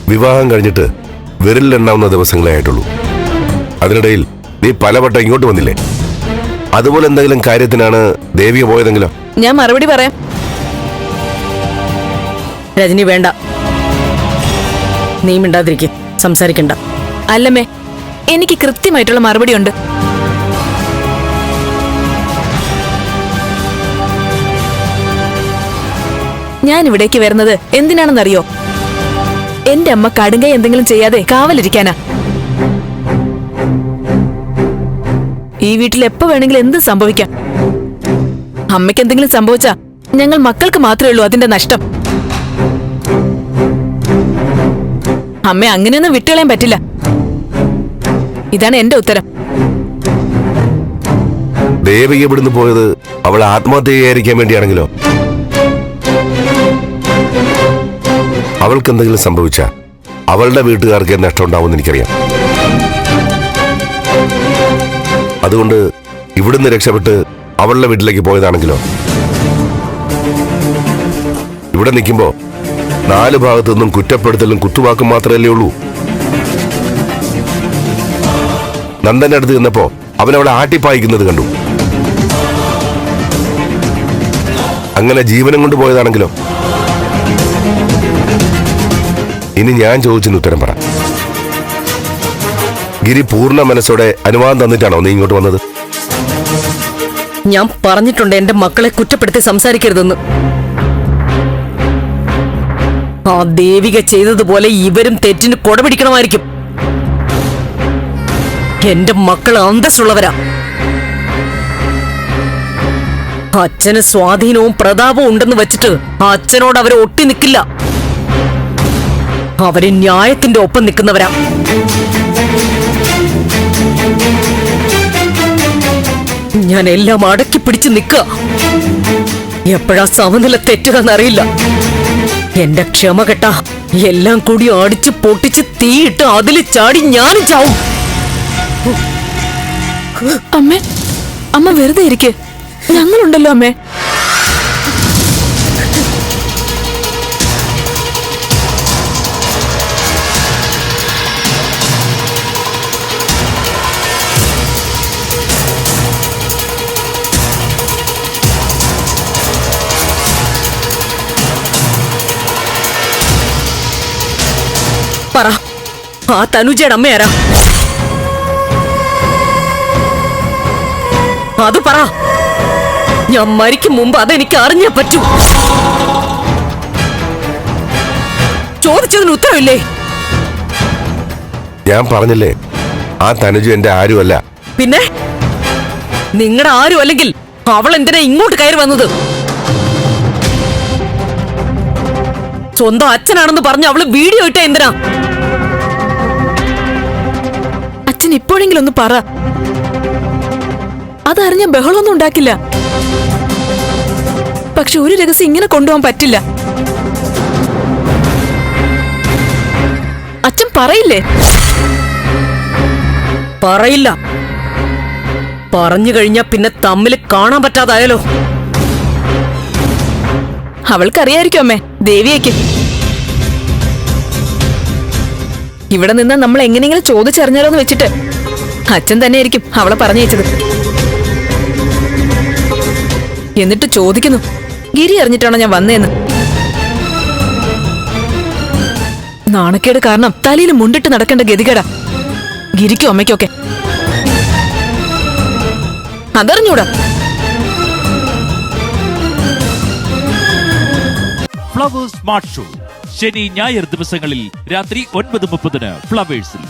വിവാഹം കഴിഞ്ഞിട്ട് വിരലിലെണ്ണാവുന്ന ദിവസങ്ങളേ ആയിട്ടുള്ളൂ. അതിനിടയിൽ നീ പലവട്ടം ഇങ്ങോട്ട് വന്നില്ലേ? അതുപോലെ എന്തെങ്കിലും കാര്യത്തിനാണ് ദേവിയെ പോയതെങ്കിലോ? ഞാൻ മറുപടി പറയാം. രജനി വേണ്ട, നീ മിണ്ടാതിരിക്കും, സംസാരിക്കണ്ട. അല്ലമ്മേ, എനിക്ക് കൃത്യമായിട്ടുള്ള മറുപടി ഉണ്ട്. ഞാൻ ഇവിടേക്ക് വരുന്നത് എന്തിനാണെന്നറിയോ? എന്റെ അമ്മ കടുങ്കൈ എന്തെങ്കിലും ചെയ്യാതെ കാവലിരിക്കാനാ. ഈ വീട്ടിൽ എപ്പോ വേണമെങ്കിലും എന്തും സംഭവിക്കാം. അമ്മയ്ക്ക് എന്തെങ്കിലും സംഭവിച്ചാ ഞങ്ങൾ മക്കൾക്ക് മാത്രമേ ഉള്ളൂ അതിന്റെ നഷ്ടം. അമ്മ അങ്ങനെയൊന്നും വിട്ടുകളയാൻ പറ്റില്ല. ഇതാണ് എന്റെ ഉത്തരം. ദേവിക ഇവിടുന്ന് പോയത് അവൾ ആത്മഹത്യ ചെയ്യാതിരിക്കാൻ വേണ്ടിയാണെങ്കിലോ? അവൾക്ക് എന്തെങ്കിലും സംഭവിച്ചാ അവളുടെ വീട്ടുകാർക്ക് നഷ്ടം ഉണ്ടാവുമെന്ന് എനിക്കറിയാം. അതുകൊണ്ട് ഇവിടുന്ന് രക്ഷപ്പെട്ട് അവളുടെ വീട്ടിലേക്ക് പോയതാണെങ്കിലോ? ഇവിടെ നിൽക്കുമ്പോ 4 ഭാഗത്തു നിന്നും കുറ്റപ്പെടുത്തലും കുത്തുവാക്കും മാത്രമല്ലേ ഉള്ളൂ. നന്ദന്റെ അടുത്ത് നിന്നപ്പോ അവനവളെ ആട്ടിപ്പായിക്കുന്നത് കണ്ടു. അങ്ങനെ ജീവനം കൊണ്ട് പോയതാണെങ്കിലോ? ഇനി ഞാൻ ചോദിച്ചതിന് ഉത്തരം പറ. ഗിരി പൂർണ്ണ മനസ്സോടെ അനുവാദം തന്നിട്ടാണോ നീ ഇങ്ങോട്ട് വന്നത്? ഞാൻ പറഞ്ഞിട്ടുണ്ട് എന്റെ മക്കളെ കുറ്റപ്പെടുത്തി സംസാരിക്കരുതെന്ന്. ആ ദേവിക ചെയ്തതുപോലെ ഇവരും തെറ്റിന് കൊടപിടിക്കണമായിരിക്കും. എന്റെ മക്കൾ അന്തസ്സുള്ളവരാ. അച്ഛന് സ്വാധീനവും പ്രതാപവും ഉണ്ടെന്ന് വെച്ചിട്ട് അച്ഛനോട് അവരെ ഒട്ടി നിൽക്കില്ല. അവര് ന്യായത്തിന്റെ ഒപ്പം നിൽക്കുന്നവരാ. ഞാൻ എല്ലാം അടക്കി പിടിച്ച് നിൽക്കുക. എപ്പോഴാ സമനില തെറ്റുകയെന്നറിയില്ല. എന്റെ ക്ഷമ കെട്ട എല്ലാം കൂടി അടിച്ച് പൊട്ടിച്ച് തീയിട്ട് അതിൽ ചാടി ഞാനും ചാവും. അമ്മേ, അമ്മ വെറുതെ ഇരിക്കെ, ഞങ്ങളുണ്ടല്ലോ അമ്മേ. പറ, ആ തനുജയുടെ അമ്മയാരാ? അത് പറ. ഞാൻ മരിക്കും മുമ്പ് അതെനിക്ക് അറിഞ്ഞേ പറ്റൂ. ചോദിച്ചതിന് ഉത്തരവില്ലേ? ഞാൻ പറഞ്ഞില്ലേ, ആ തനുജ എന്റെ ആരുമല്ല. പിന്നെ നിങ്ങളുടെ ആരും അല്ലെങ്കിൽ അവൾ എന്തിനാ ഇങ്ങോട്ട് കയറി വന്നത്? സ്വന്തം അച്ഛനാണെന്ന് പറഞ്ഞ് അവള് വീഡിയോ ഇട്ട എന്തിനാ? അച്ഛൻ ഇപ്പോഴെങ്കിലും ഒന്ന് പറ. അതറിഞ്ഞ ബഹളമൊന്നും ഉണ്ടാക്കില്ല. പക്ഷെ ഒരു രഹസ്യം ഇങ്ങനെ കൊണ്ടുപോകാൻ പറ്റില്ല. അച്ഛൻ പറയില്ലേ? പറയില്ല. പറഞ്ഞു കഴിഞ്ഞാ പിന്നെ തമ്മിൽ കാണാൻ പറ്റാതായാലോ? അവൾക്കറിയായിരിക്കും അമ്മേ, ദേവിയേക്ക്. ഇവിടെ നിന്ന് നമ്മൾ എങ്ങനെയെങ്കിലും ചോദിച്ചറിഞ്ഞാലോ എന്ന് വെച്ചിട്ട് അച്ഛൻ തന്നെ ആയിരിക്കും അവളെ പറഞ്ഞയച്ചത്. എന്നിട്ട് ചോദിക്കുന്നു, ഗിരി അറിഞ്ഞിട്ടാണോ ഞാൻ വന്നേന്ന്. നാണക്കേട് കാരണം തലയിൽ മുണ്ടിട്ട് നടക്കേണ്ട ഗതികേടാ ഗിരിക്കും അമ്മയ്ക്കൊക്കെ. അതറിഞ്ഞൂടാ. ഫ്ലവേഴ്സ് സ്മാർട്ട് ഷോ ശനി ഞായർ ദിവസങ്ങളിൽ രാത്രി 9:30 ഫ്ലവേഴ്സിൽ.